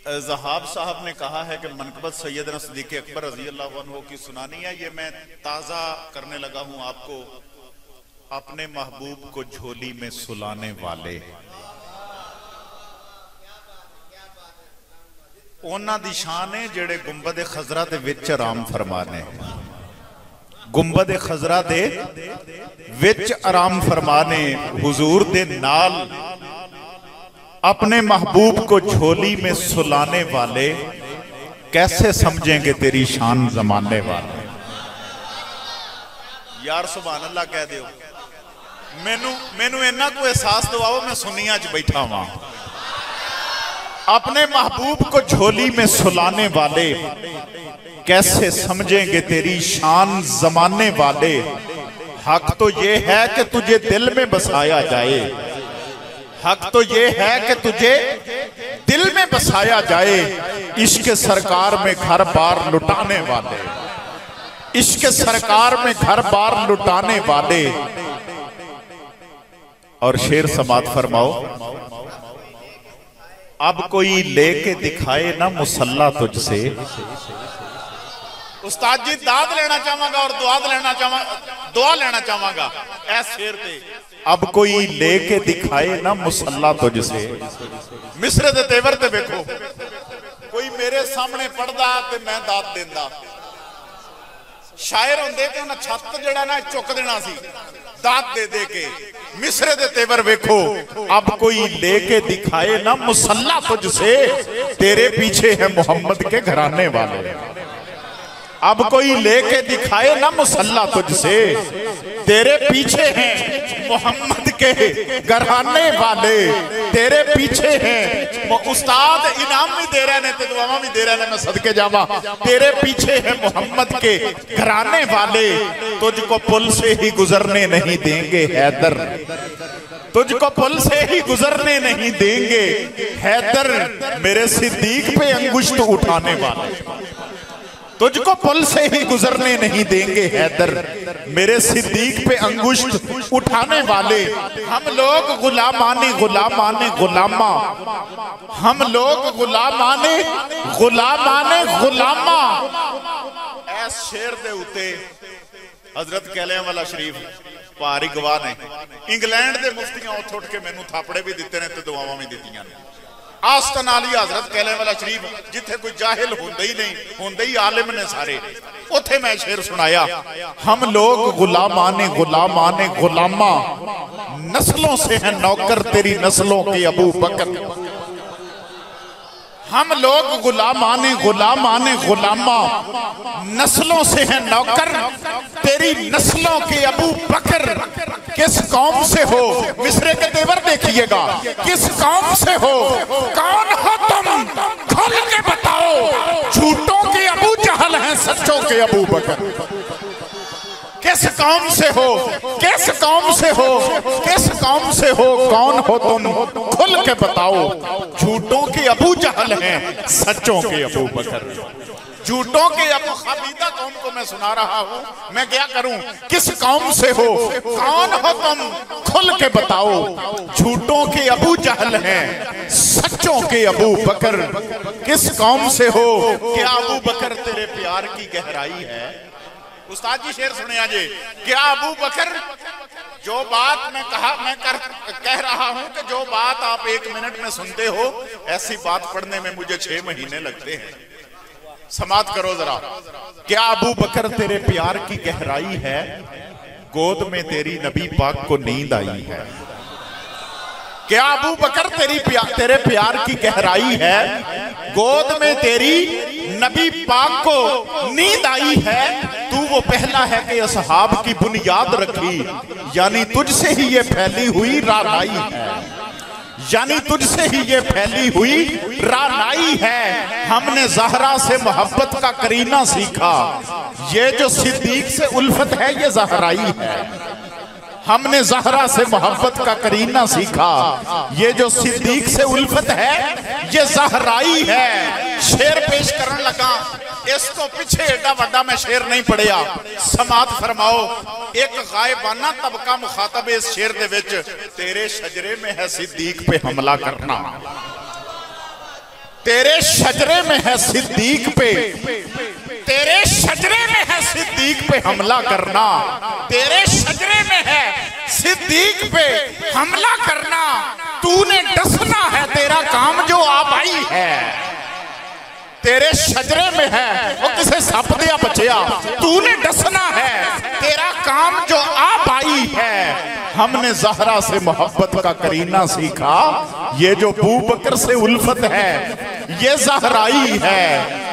ज़हाब साहब ने कहा है कि मनक़बत सैयदना सिद्दीक़ अकबर रज़ी अल्लाह अन्हु की सुनानी है। ये मैं ताज़ा करने लगा हूँ आपको। अपने महबूब को झोली में सुलाने वाले उन्हां दी शान है जेड़े गुंबद खजरा दे विच आराम फरमाने। गुंबद खजरा दे विच आराम फरमाने हुजूर दे नाल अपने महबूब को झोली में सुलाने वाले कैसे समझेंगे तेरी शान जमाने वाले। यार सुभान अल्लाह कह दो। मैनू इन्ना को एहसास दवाओ मैं सुनिया च बैठा वहां। अपने महबूब को झोली में सुलाने वाले कैसे समझेंगे तेरी शान जमाने वाले। हक तो ये है कि तुझे दिल में बसाया जाए। हक तो ये है कि तुझे दिल में बसाया जाए। इश्क सरकार में घर बार लुटाने वाले, इश्क सरकार में घर बार लुटाने वाले। और शेर समात फरमाओ। अब कोई लेके दिखाए ना मुसल्ला तुझसे। उस्ताद जी दाद लेना चाहूंगा और दुआ लेना चाहूंगा ऐ शेर पे। अब कोई लेके दिखाए ना मुसल्ला तुझसे। मिस्र दे तेवर ते देखो। कोई मेरे सामने पढ़दा ते मैं दाद देंदा। शायर होंदे कि उन्हें छत जड़ा ना चुक देना सी दात दे दे के। मिस्र दे तेवर वेखो। अब कोई लेके दिखाए ना मुसल्ला तुझसे। तेरे पीछे है मोहम्मद के घराने वाले। अब कोई लेके दिखाए ना मुसल्ला तुझसे। तेरे पीछे हैं मोहम्मद के घराने वाले। तेरे पीछे हैं उस्ताद इनाम भी दे रहे ने दुआवां भी दे रहे ने। मैं सदके जावा। तेरे पीछे है मोहम्मद के घराने वाले। तुझको पुल से ही गुजरने नहीं देंगे हैदर। तुझको पुल से ही गुजरने नहीं देंगे हैदर। मेरे सिद्दीक पे अंगुष्ठ उठाने वाले। तुझको पुल से ही गुजरने नहीं देंगे हैदर। मेरे सिद्दीक पे अंगुष्ठ उठाने वाले। हम लोग गुलामाने गुलामाने गुलामा। हम लोग गुलामाने गुलामाने गुलामा। ऐस शेर दे उते हजरत कहलियां वाला शरीफ भारी गवाह ने। इंग्लैंड दे मुफ्तियां उठ उठ के मैनू थापड़े भी दिते ने ते दुआवां भी दित्तियां ने। आस्ताना अली हजरत कहलियां वाला शरीफ जिथे कोई जाहिल होंदे ही नहीं, होंदे ही आलिम ने सारे। उथे मैं शेर सुनाया। हम लोग गुलामाने गुलामाने गुलामा। नस्लों से है नौकर तेरी नस्लों के अबू बकर। हम लोग गुलामाने गुलामाने गुलामा। नस्लों से है नौकर तेरी नस्लों के अबू बकर। किस कौम से हो मिस्र के तेवर देखिएगा। किस कौम से हो कौन हो तुम खोल के बताओ। झूठों के अबू जहल हैं सच्चों के अबू बकर। किस कौम से हो किस कौम से हो किस कौम से हो कौन हो तुम खुल के बताओ। झूठों के अबू जहल हैं सच्चों के अबू बकर। झूठों के अबू खबीदा कौम को मैं सुना रहा हूं। मैं क्या करूं। किस कौम से हो कौन हो तुम खुल के बताओ। झूठों के अबू जहल हैं सच्चों के अबू बकर। किस कौम से हो क्या अबू बकर तेरे प्यार की गहराई है। उस्ताद जी शेर सुनिया जी। क्या अबू बकर जो बात मैं कह रहा हूं कि जो बात आप 1 मिनट में सुनते हो ऐसी बात पढ़ने में मुझे 6 महीने लगते हैं। समात करो जरा। क्या अबू बकर तेरे प्यार की गहराई है। गोद में तेरी नबी पाक को नींद आई है। क्या अबू बकर तेरे प्यार की गहराई है। गोद में तेरी नबी पाक को नींद आई है। तू वो पहला है कि असहाब की बुनियाद रखी। यानी तुझसे ही ये फैली हुई रानाई है। यानी तुझसे ही ये फैली हुई रानाई है। हमने ज़हरा से मोहब्बत का करीना सीखा। ये जो सिद्दीक से उल्फत है ये ज़हराई है। हमने ज़हरा से मोहब्बत का करीना सीखा। ये जो सिद्दीक से उल्फत है ये ज़हराई है। शेर पेश करने लगा। इसको पीछे एडा वड्डा मैं शेर नहीं पढ़िया। समात फरमाओ। एक गायबाना तबका मुखातब इस शेर दे विच तेरे शजरे में है सिद्दीक पे हमला करना। तेरे शजरे में है सिद्दीक पे, तेरे शजरे में है सिद्दीक पे हमला करना, तेरे शजरे में है सिद्दीक पे हमला करना। तूने डसना है, तेरा काम जो आबाई है, तेरे शजरे में है। वो किसे सप दिया बचिया, तूने डसना है, तेरा काम जो आबाई है। हमने ज़हरा से मोहब्बत का करीना सीखा, ये जो बू बकर से उल्फत है ये ज़हराई है।